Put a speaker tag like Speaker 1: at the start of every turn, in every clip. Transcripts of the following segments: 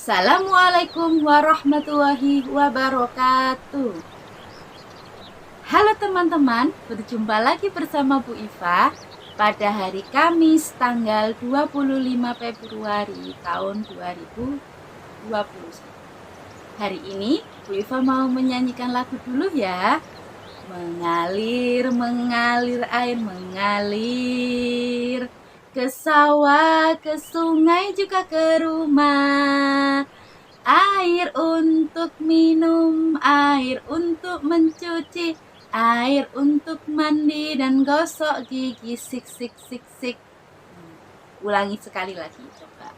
Speaker 1: Assalamualaikum warahmatullahi wabarakatuh. Halo teman-teman, berjumpa lagi bersama Bu Iva pada hari Kamis tanggal 25 Februari tahun 2021. Hari ini Bu Iva mau menyanyikan lagu dulu ya. Mengalir, mengalir, air mengalir ke sawah, ke sungai, juga ke rumah. Air untuk minum, air untuk mencuci, air untuk mandi dan gosok gigi. Sik, sik, sik, sik. Ulangi sekali lagi, coba.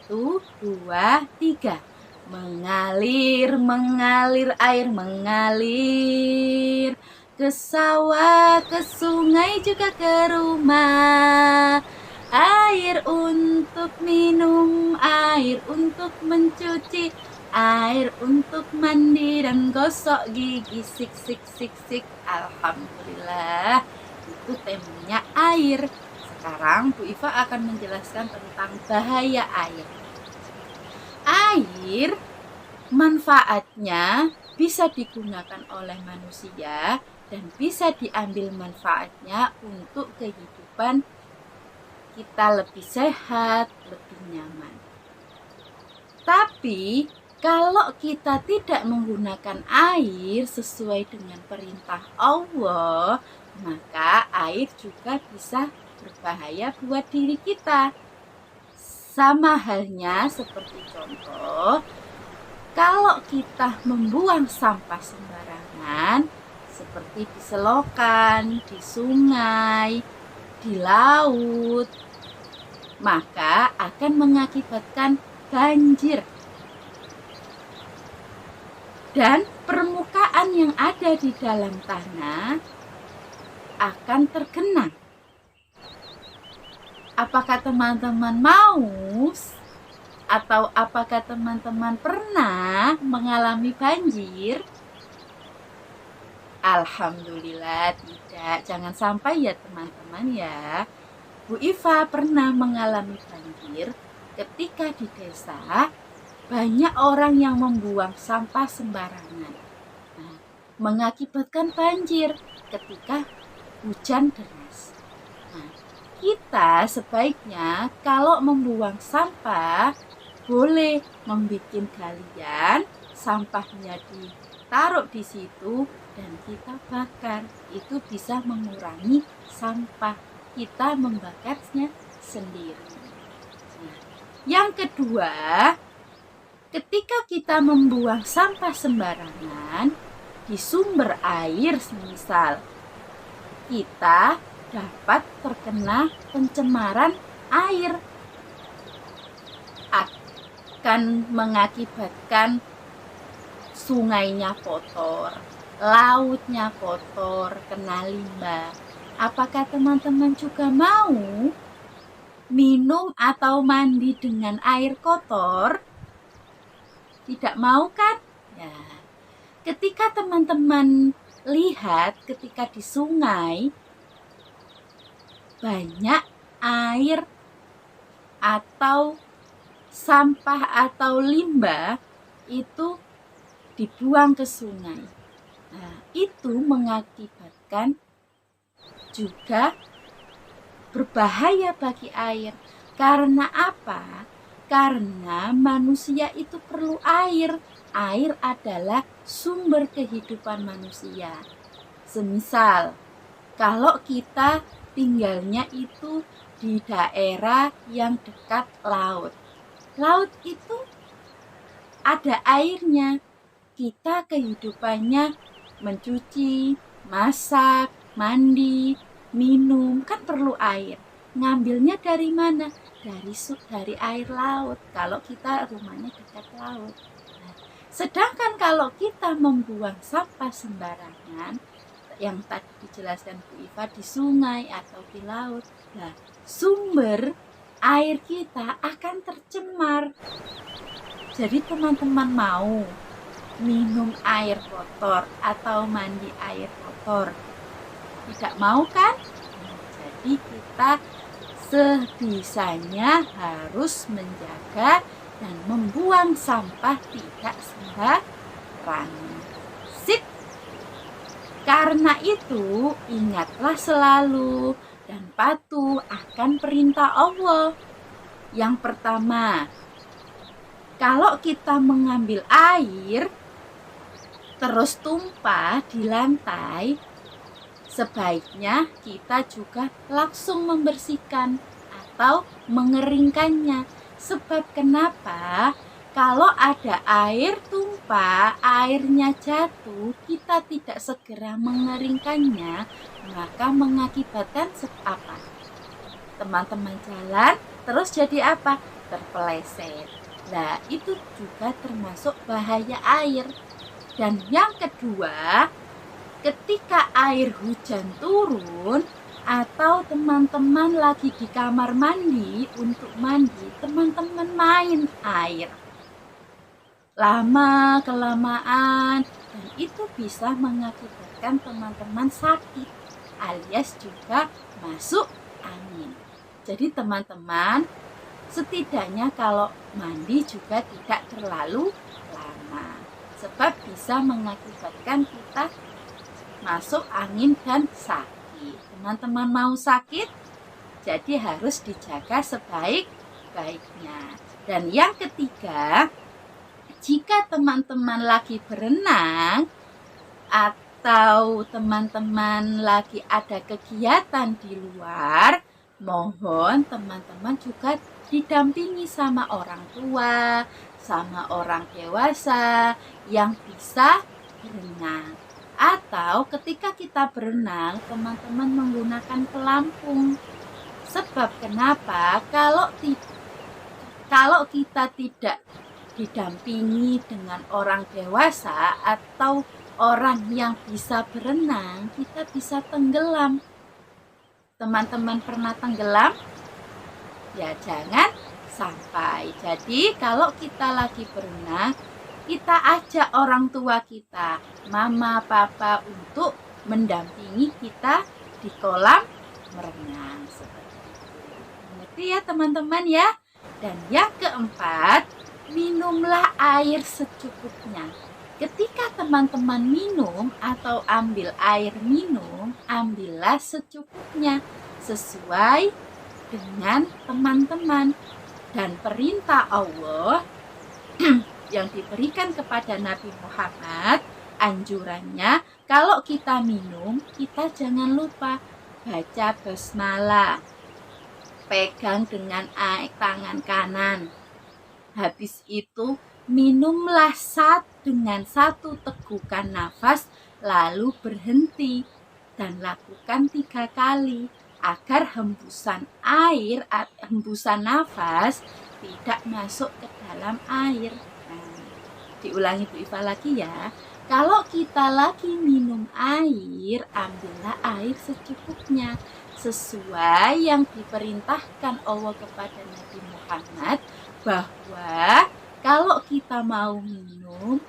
Speaker 1: 1, 2, 3. Mengalir, mengalir, air mengalir ke sawah, ke sungai, juga ke rumah. Air untuk minum, air untuk mencuci, air untuk mandi dan gosok gigi. Sik, sik, sik, sik. Alhamdulillah, itu temanya air. Sekarang Bu Iva akan menjelaskan tentang bahaya air. Air manfaatnya bisa digunakan oleh manusia dan bisa diambil manfaatnya untuk kehidupan kita lebih sehat, lebih nyaman. Tapi kalau kita tidak menggunakan air sesuai dengan perintah Allah, maka air juga bisa berbahaya buat diri kita. Sama halnya seperti contoh, kalau kita membuang sampah sembarangan, seperti di selokan, di sungai, di laut, maka akan mengakibatkan banjir. Dan permukaan yang ada di dalam tanah akan tergenang. Apakah teman-teman mau atau apakah teman-teman pernah mengalami banjir? Alhamdulillah tidak. Jangan sampai ya teman-teman ya. Bu Iva pernah mengalami banjir ketika di desa banyak orang yang membuang sampah sembarangan. Nah, mengakibatkan banjir ketika hujan deras. Nah, kita sebaiknya kalau membuang sampah boleh membuat galian, sampahnya ditaruh di situ dan kita bakar. Itu bisa mengurangi sampah, kita membakarnya sendiri. Nah, yang kedua, ketika kita membuang sampah sembarangan di sumber air, semisal kita dapat terkena pencemaran air, akan mengakibatkan sungainya kotor, lautnya kotor, kena limbah. Apakah teman-teman juga mau minum atau mandi dengan air kotor? Tidak mau kan? Ya. Ketika teman-teman lihat ketika di sungai banyak air atau sampah atau limbah itu dibuang ke sungai. Nah, itu mengakibatkan juga berbahaya bagi air. Karena apa? Karena manusia itu perlu air. Air adalah sumber kehidupan manusia. Semisal, kalau kita tinggalnya itu di daerah yang dekat laut. Laut itu ada airnya. Kita kehidupannya mencuci, masak, mandi, minum, kan perlu air. Ngambilnya dari mana? Dari air laut. Kalau kita rumahnya dekat laut. Nah, sedangkan kalau kita membuang sampah sembarangan, yang tadi dijelaskan Bu Iva, di sungai atau di laut, nah, sumber air kita akan tercemar. Jadi teman-teman mau minum air kotor atau mandi air kotor? Tidak mau kan? Nah, jadi kita sebisanya harus menjaga dan membuang sampah tidak sembarangan. Sip. Karena itu, ingatlah selalu dan patuh akan perintah Allah. Yang pertama, kalau kita mengambil air terus tumpah di lantai, sebaiknya kita juga langsung membersihkan atau mengeringkannya. Sebab kenapa? Kalau ada air tumpah, airnya jatuh, kita tidak segera mengeringkannya, maka mengakibatkan apa? Teman-teman jalan, terus jadi apa? Terpeleset. Nah, itu juga termasuk bahaya air. Dan yang kedua, ketika air hujan turun, atau teman-teman lagi di kamar mandi untuk mandi, teman-teman main air lama-kelamaan, dan itu bisa mengakibatkan teman-teman sakit alias juga masuk angin. Jadi teman-teman, setidaknya kalau mandi juga tidak terlalu lama, sebab bisa mengakibatkan kita masuk angin dan sakit. Teman-teman mau sakit, jadi harus dijaga sebaik-baiknya. Dan yang ketiga, jika teman-teman lagi berenang atau teman-teman lagi ada kegiatan di luar, mohon teman-teman juga didampingi sama orang tua, sama orang dewasa yang bisa berenang. Atau ketika kita berenang, teman-teman menggunakan pelampung. Sebab kenapa? Kalau kita tidak didampingi dengan orang dewasa atau orang yang bisa berenang, kita bisa tenggelam. Teman-teman pernah tenggelam? Ya jangan sampai. Jadi kalau kita lagi berenang, kita ajak orang tua kita, mama, papa, untuk mendampingi kita di kolam berenang. Seperti itu. Mengerti ya teman-teman ya? Dan yang keempat, minumlah air secukupnya. Ketika teman-teman minum atau ambil air minum, ambillah secukupnya sesuai dengan teman-teman. Dan perintah Allah yang diberikan kepada Nabi Muhammad, anjurannya kalau kita minum, kita jangan lupa baca basmalah, pegang dengan tangan kanan. Habis itu minumlah dengan satu tegukan nafas, lalu berhenti dan lakukan 3 kali agar hembusan nafas tidak masuk ke dalam air. Nah, diulangi Bu Iva lagi ya. Kalau kita lagi minum air, ambillah air secukupnya sesuai yang diperintahkan Allah kepada Nabi Muhammad, bahwa kalau kita mau minum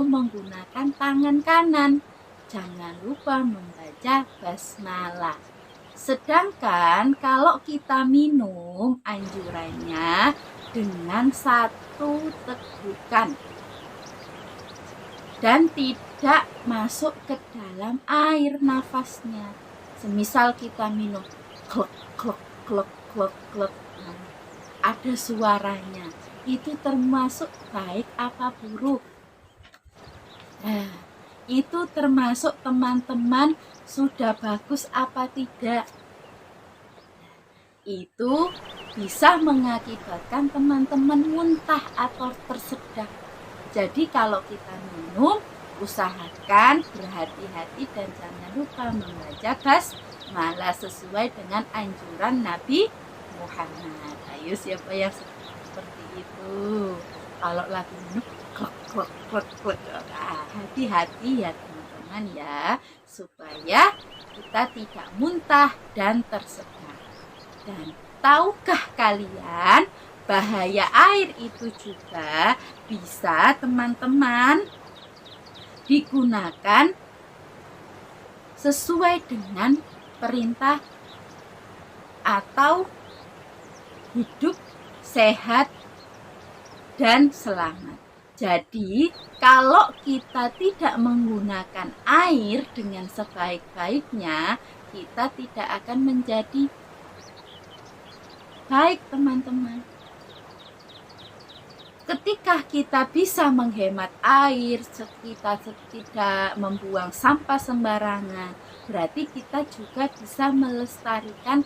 Speaker 1: menggunakan tangan kanan. Jangan lupa membaca basmalah. Sedangkan kalau kita minum, anjurannya dengan satu tegukan dan tidak masuk ke dalam air nafasnya. Semisal kita minum klek klek klek klek klek, ada suaranya, itu termasuk baik apa buruk? Nah, itu termasuk teman-teman sudah bagus apa tidak? Itu bisa mengakibatkan teman-teman muntah atau tersedak. Jadi kalau kita minum, usahakan berhati-hati dan jangan lupa membaca basmalah sesuai dengan anjuran Nabi Muhammad. Ayo siapa yang seperti itu? Kalau lagi minum klek klek klek klek, hati-hati ya teman-teman ya, supaya kita tidak muntah dan tersedak. Dan tahukah kalian bahaya air itu juga bisa teman-teman digunakan sesuai dengan perintah atau hidup sehat dan selamat. Jadi, kalau kita tidak menggunakan air dengan sebaik-baiknya, kita tidak akan menjadi baik, teman-teman. Ketika kita bisa menghemat air, kita tidak membuang sampah sembarangan, berarti kita juga bisa melestarikan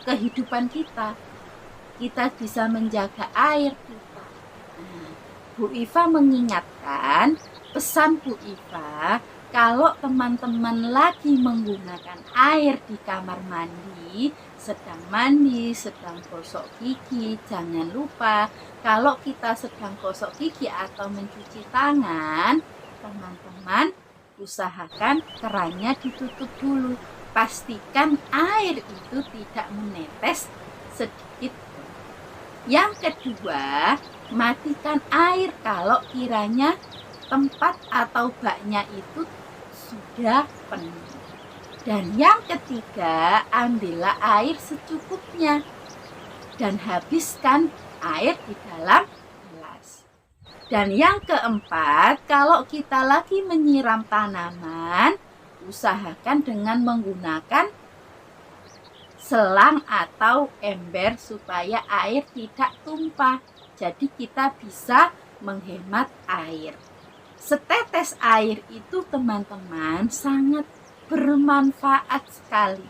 Speaker 1: kehidupan kita. Kita bisa menjaga air kita. Nah, Bu Iva mengingatkan, pesan Bu Iva, kalau teman-teman lagi menggunakan air di kamar mandi, sedang gosok gigi, jangan lupa kalau kita sedang gosok gigi atau mencuci tangan, teman-teman usahakan kerannya ditutup dulu. Pastikan air itu tidak menetes sedikit. Yang kedua, matikan air kalau kiranya tempat atau baknya itu sudah penuh. Dan yang ketiga, ambillah air secukupnya dan habiskan air di dalam gelas. Dan yang keempat, kalau kita lagi menyiram tanaman, usahakan dengan menggunakan selang atau ember supaya air tidak tumpah. Jadi kita bisa menghemat air. Setetes air itu, teman-teman, sangat bermanfaat sekali.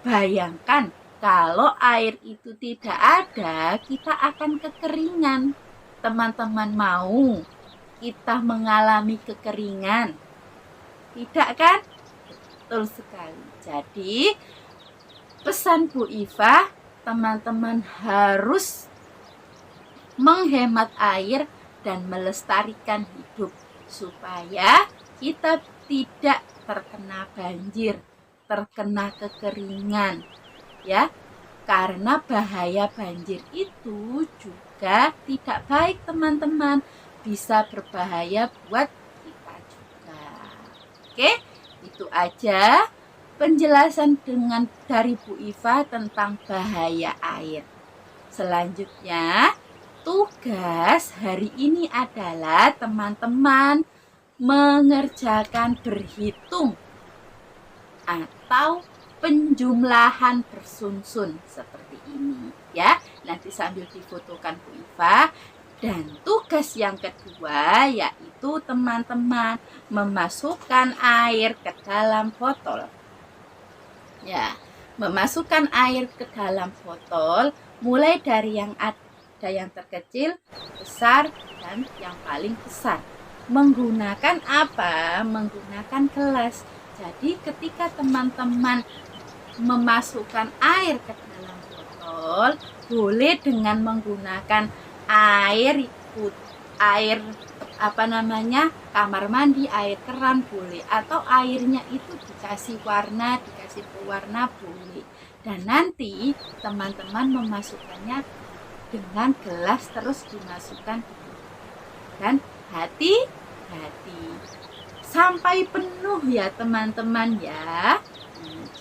Speaker 1: Bayangkan kalau air itu tidak ada, kita akan kekeringan. Teman-teman mau kita mengalami kekeringan? Tidak kan? Betul sekali. Jadi pesan Bu Iva, teman-teman harus menghemat air dan melestarikan hidup supaya kita tidak terkena banjir, terkena kekeringan, ya. Karena bahaya banjir itu juga tidak baik, teman-teman. Bisa berbahaya buat kita juga. Oke, itu aja penjelasan dari Bu Iva tentang bahaya air. Selanjutnya, tugas hari ini adalah teman-teman mengerjakan berhitung atau penjumlahan bersusun seperti ini, ya. Nanti sambil difotokan Bu Iva. Dan tugas yang kedua yaitu teman-teman memasukkan air ke dalam botol. Ya, memasukkan air ke dalam botol mulai dari yang ada yang terkecil, besar, dan yang paling besar. Menggunakan apa? Menggunakan gelas. Jadi ketika teman-teman memasukkan air ke dalam botol, boleh dengan menggunakan air kamar mandi, air keran boleh, atau airnya itu dikasih pewarna boleh. Dan nanti teman-teman memasukkannya dengan gelas, terus dimasukkan dan hati-hati sampai penuh ya teman-teman ya.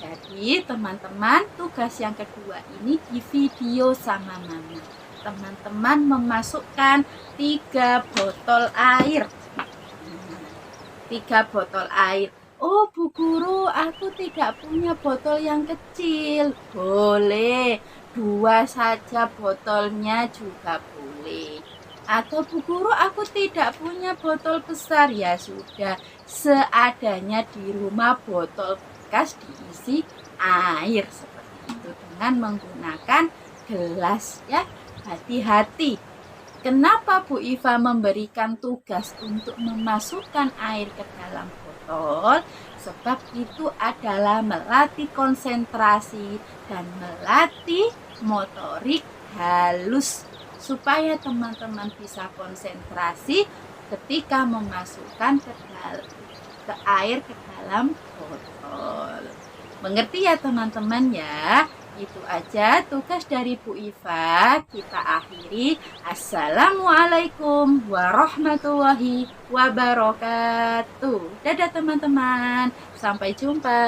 Speaker 1: Jadi teman-teman, tugas yang kedua ini di video sama mama. Teman-teman memasukkan 3 botol air. 3 botol air. Oh Bu Guru, aku tidak punya botol yang kecil. Boleh, 2 saja botolnya juga boleh. Atau Bu Guru, aku tidak punya botol besar. Ya sudah, seadanya di rumah botol bekas diisi air seperti itu dengan menggunakan gelas ya. Hati-hati. Kenapa Bu Iva memberikan tugas untuk memasukkan air ke dalam botol? Sebab itu adalah melatih konsentrasi dan melatih motorik halus supaya teman-teman bisa konsentrasi ketika memasukkan air ke dalam botol. Mengerti ya teman-teman ya? Itu aja tugas dari Bu Iva. Kita akhiri. Assalamualaikum warahmatullahi wabarakatuh. Dadah teman-teman. Sampai jumpa.